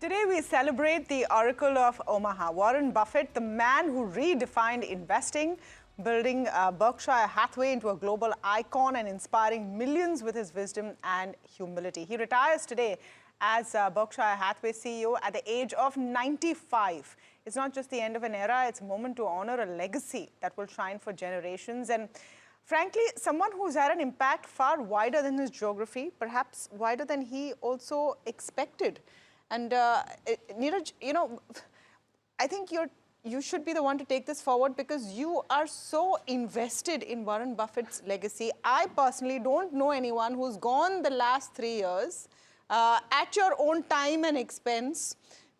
Today we celebrate the Oracle of Omaha, Warren Buffett, the man who redefined investing, building Berkshire Hathaway into a global icon and inspiring millions with his wisdom and humility. He retires today as Berkshire Hathaway CEO at the age of 95. It's not just the end of an era, it's a moment to honor a legacy that will shine for generations. And frankly, someone who's had an impact far wider than his geography, perhaps wider than he also expected. And Neeraj, you know, I think you should be the one to take this forward because you are so invested in Warren Buffett's legacy. I personally don't know anyone who's gone the last 3 years at your own time and expense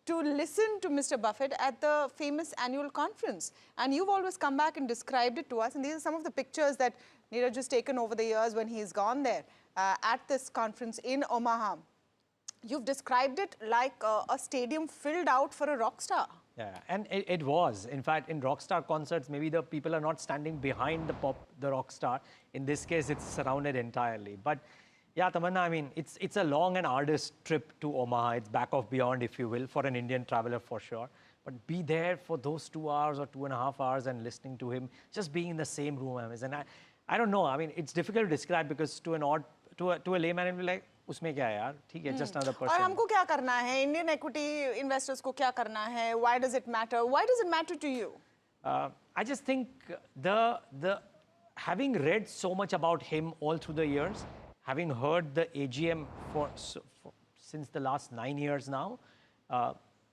to listen to Mr. Buffett at the famous annual conference. And you've always come back and described it to us. And these are some of the pictures that Neeraj has taken over the years when he's gone there at this conference in Omaha. You've described it like a stadium filled out for a rock star. Yeah, and it was. In fact, in rock star concerts, maybe the people are not standing behind the rock star. In this case, it's surrounded entirely. But yeah, Tamanna, I mean, it's a long and arduous trip to Omaha. It's back of beyond, if you will, for an Indian traveler for sure. But be there for those 2 hours or 2.5 hours and listening to him, just being in the same room. And I don't know. I mean, it's difficult to describe because to a layman, it'll be like, उसमें क्या है यार, ठीक है, just another person. और हमको क्या करना है? Indian equity investors को क्या करना है? Why does it matter? Why does it matter to you? I just think having read so much about him all through the years, having heard the AGM since the last 9 years now,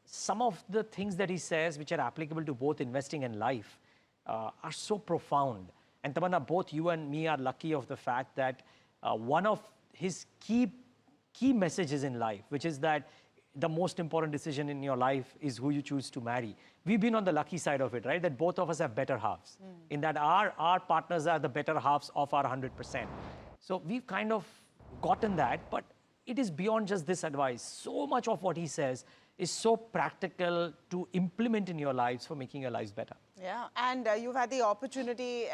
some of the things that he says, which are applicable to both investing and life, are so profound. And Tamanna, both you and me are lucky of the fact that one of his key messages in life, which is that the most important decision in your life is who you choose to marry. We've been on the lucky side of it, right? That both of us have better halves. In that our partners are the better halves of our 100%. So we've kind of gotten that, but it is beyond just this advice. So much of what he says is so practical to implement in your lives for making your lives better. Yeah, and you've had the opportunity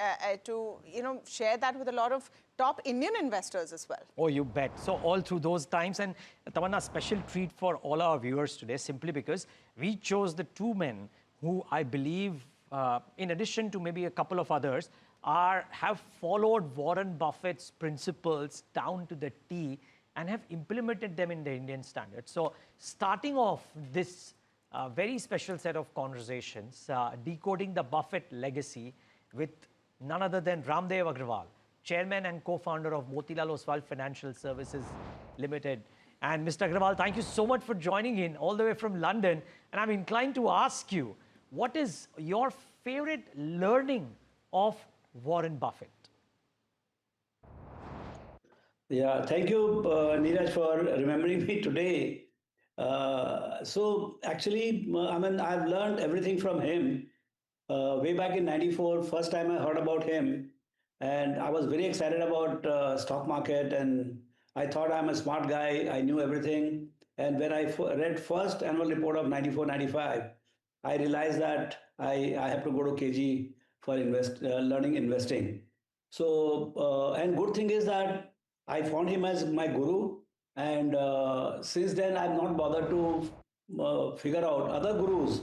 to, share that with a lot of top Indian investors as well. Oh, you bet. So all through those times, and Tamanna, special treat for all our viewers today, simply because we chose the two men who I believe, in addition to maybe a couple of others, have followed Warren Buffett's principles down to the T and have implemented them in the Indian standard. So starting off this very special set of conversations, decoding the Buffett legacy with none other than Raamdeo Agrawal, Chairman and co-founder of Motilal Oswal Financial Services Limited. And Mr. Agrawal, thank you so much for joining in all the way from London. And I'm inclined to ask you, what is your favorite learning of Warren Buffett? Yeah, thank you, Neeraj, for remembering me today. So actually, I mean, I've learned everything from him. Way back in '94, first time I heard about him, and I was very excited about stock market, and I thought I'm a smart guy. I knew everything. And when I read first annual report of '94-'95, I realized that I have to go to KG for learning investing. So, and good thing is that I found him as my guru. And since then, I've not bothered to figure out other gurus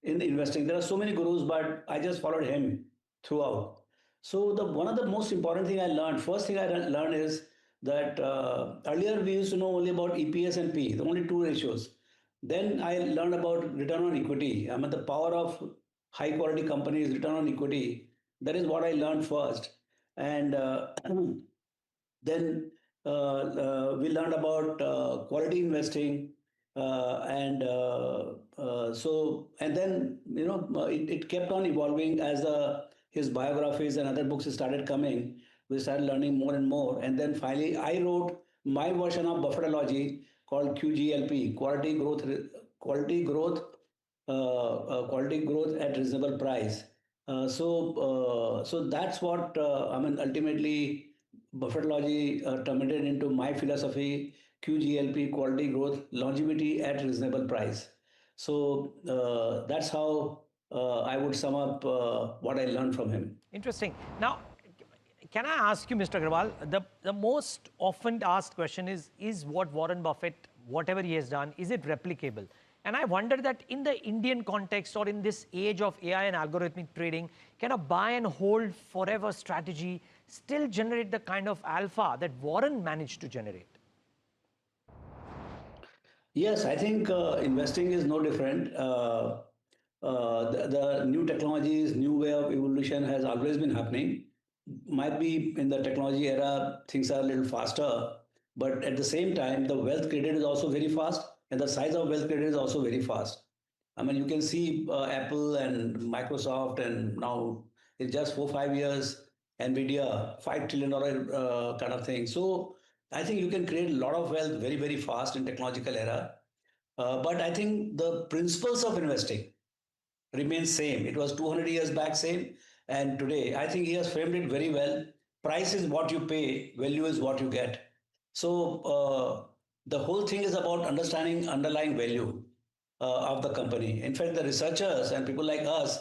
in investing. There are so many gurus, but I just followed him throughout. So one of the most important thing I learned, first thing I learned is that earlier we used to know only about EPS and P, the only two ratios. Then I learned about return on equity. I mean, the power of high quality companies, return on equity. That is what I learned first. And then we learned about quality investing, and then it kept on evolving as his biographies and other books started coming. We started learning more and more, and then finally I wrote my version of Buffettology called QGLP, quality growth at reasonable price. So that's what I mean. Ultimately, Buffettology terminated into my philosophy, QGLP, quality growth, longevity at reasonable price. So that's how I would sum up what I learned from him. Interesting. Now, can I ask you, Mr. Agrawal, the most often asked question is what Warren Buffett whatever he has done, is it replicable? And I wonder that in the Indian context or in this age of AI and algorithmic trading, can a buy and hold forever strategy still generate the kind of alpha that Warren managed to generate? Yes, I think investing is no different. The new technologies, new way of evolution has always been happening. Might be in the technology era, things are a little faster, but at the same time, the wealth created is also very fast, and the size of wealth created is also very fast. I mean, you can see Apple and Microsoft, and now in just 4 5 years, Nvidia, $5 trillion kind of thing. So I think you can create a lot of wealth very, very fast in technological era. But I think the principles of investing remains same. It was 200 years back same, and today I think he has framed it very well. Price is what you pay, value is what you get. So the whole thing is about understanding underlying value of the company. In fact, the researchers and people like us,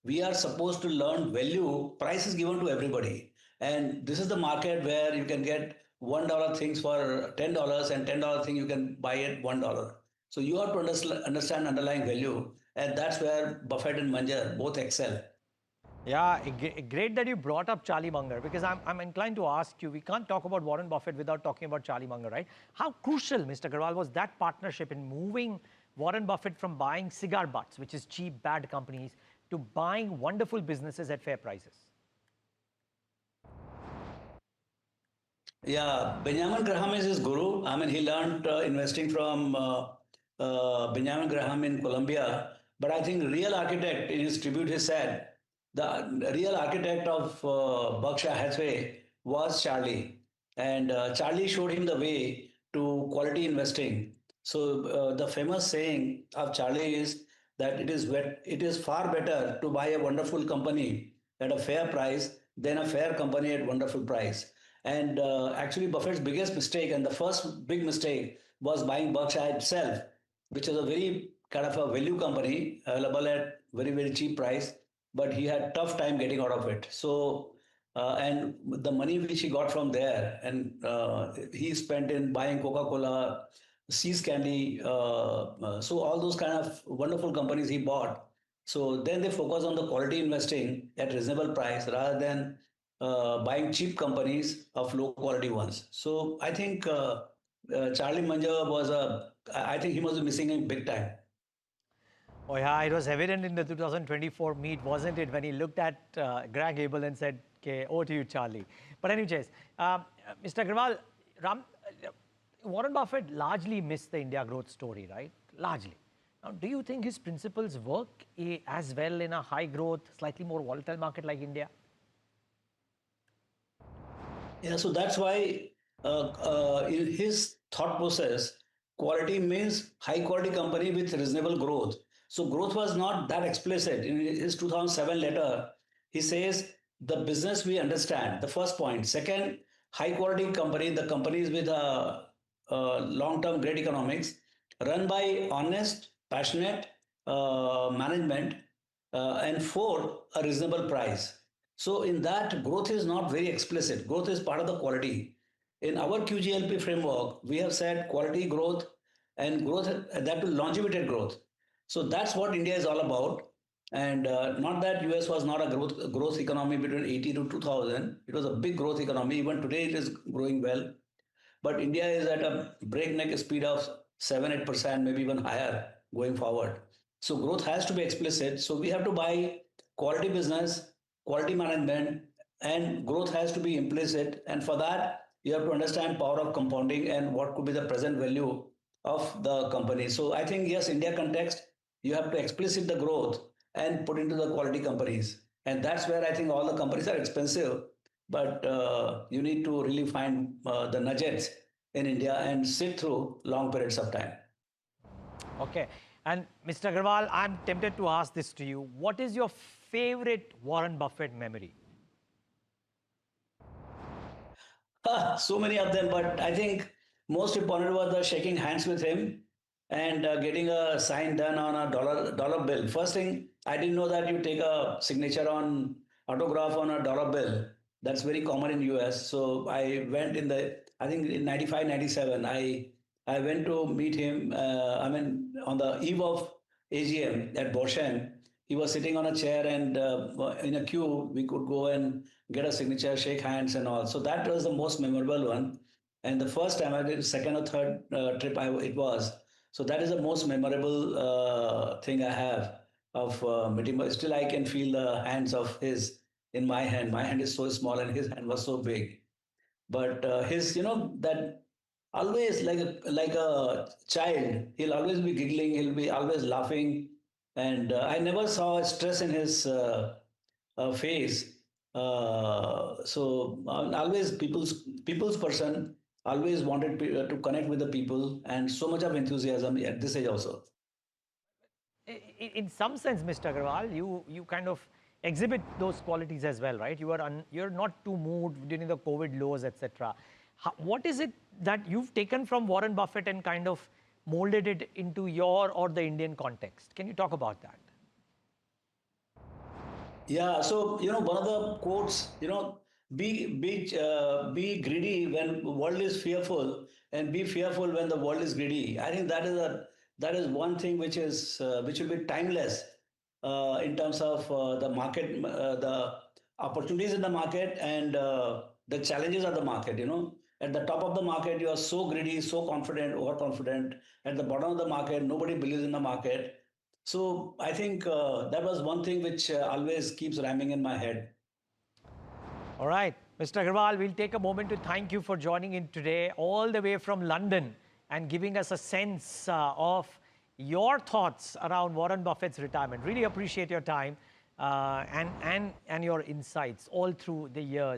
we are supposed to learn value. Price is given to everybody, and this is the market where you can get $1 things for $10, and $10 thing you can buy at $1. So you have to understand underlying value, and that's where Buffett and Munger both excel. Yeah, great that you brought up Charlie Munger, because I'm inclined to ask you, we can't talk about Warren Buffett without talking about Charlie Munger, right? How crucial, Mr. Agrawal, was that partnership in moving Warren Buffett from buying cigar butts, which is cheap, bad companies, to buying wonderful businesses at fair prices? Yeah, Benjamin Graham is his guru. I mean, he learned investing from Benjamin Graham in Colombia. But I think real architect in his tribute, he said the real architect of Berkshire Hathaway was Charlie, and Charlie showed him the way to quality investing. So the famous saying of Charlie is that it is far better to buy a wonderful company at a fair price than a fair company at wonderful price. And actually, Buffett's biggest mistake and the first big mistake was buying Berkshire itself, which is a very kind of a value company available at very, very cheap price, but he had tough time getting out of it. So, and the money which he got from there, and he spent in buying Coca-Cola, Seas Candy, so all those kind of wonderful companies he bought. So then they focus on the quality investing at reasonable price rather than buying cheap companies of low quality ones. So I think Charlie Munger was I think he must be missing him big time. Oh yeah, it was evident in the 2024 meet, wasn't it, when he looked at Greg Abel and said, okay, over to you, Charlie. But anyways, Mr. Agrawal, Warren Buffett largely missed the India growth story, right? Largely. Now, do you think his principles work as well in a high growth, slightly more volatile market like India? Yeah, so that's why in his thought process, quality means high quality company with reasonable growth. So growth was not that explicit. In his 2007 letter, he says the business we understand, the first point. Second, high quality company, the companies with long-term great economics, run by honest, passionate management, and fourth, a reasonable price. So in that, growth is not very explicit. Growth is part of the quality. In our QGLP framework, we have said quality growth and growth that to longevity growth. So that's what India is all about. And not that US was not a growth economy between 80 to 2000. It was a big growth economy. Even today, it is growing well. But India is at a breakneck speed of 7 8%, maybe even higher going forward. So growth has to be explicit. So we have to buy quality business, quality management, and growth has to be implicit. And for that, you have to understand power of compounding and what could be the present value of the company. So I think yes, India context, you have to explicit the growth and put into the quality companies. And that's where I think all the companies are expensive, but you need to really find the nuggets in India and sit through long periods of time. Okay. And Mr. Agrawal, I'm tempted to ask this to you. What is your favorite Warren Buffett memory? So many of them, but I think most important was the shaking hands with him and getting a sign done on a dollar bill. First thing, I didn't know that you take a signature on autograph on a dollar bill. That's very common in US. So I went in I think in 95, 97, I I went to meet him. On the eve of AGM at Boshan, he was sitting on a chair, and in a queue, we could go and get a signature, shake hands, and all. So that was the most memorable one. And the first time I did, second or third trip, it was. So that is the most memorable thing I have of meeting. Still, I can feel the hands of his in my hand. My hand is so small, and his hand was so big. But his, that always like a child, he'll always be giggling, he'll be always laughing, and I never saw stress in his face. Always people's person, always wanted to connect with the people, and so much of enthusiasm at this age also. In some sense, Mr. Agrawal, you kind of exhibit those qualities as well, right? You're not too moved during the COVID lows, etc. What is it that you've taken from Warren Buffett and kind of molded it into your or the Indian context? Can you talk about that? Yeah, so one of the quotes, be greedy when the world is fearful, and be fearful when the world is greedy. I think that is one thing which will be timeless in terms of the market, the opportunities in the market, and the challenges of the market. At the top of the market, you are so greedy, so confident, overconfident. At the bottom of the market, nobody believes in the market. So I think that was one thing which always keeps rhyming in my head. All right, Mr. Agrawal, we'll take a moment to thank you for joining in today, all the way from London, and giving us a sense of your thoughts around Warren Buffett's retirement. Really appreciate your time and your insights all through the years.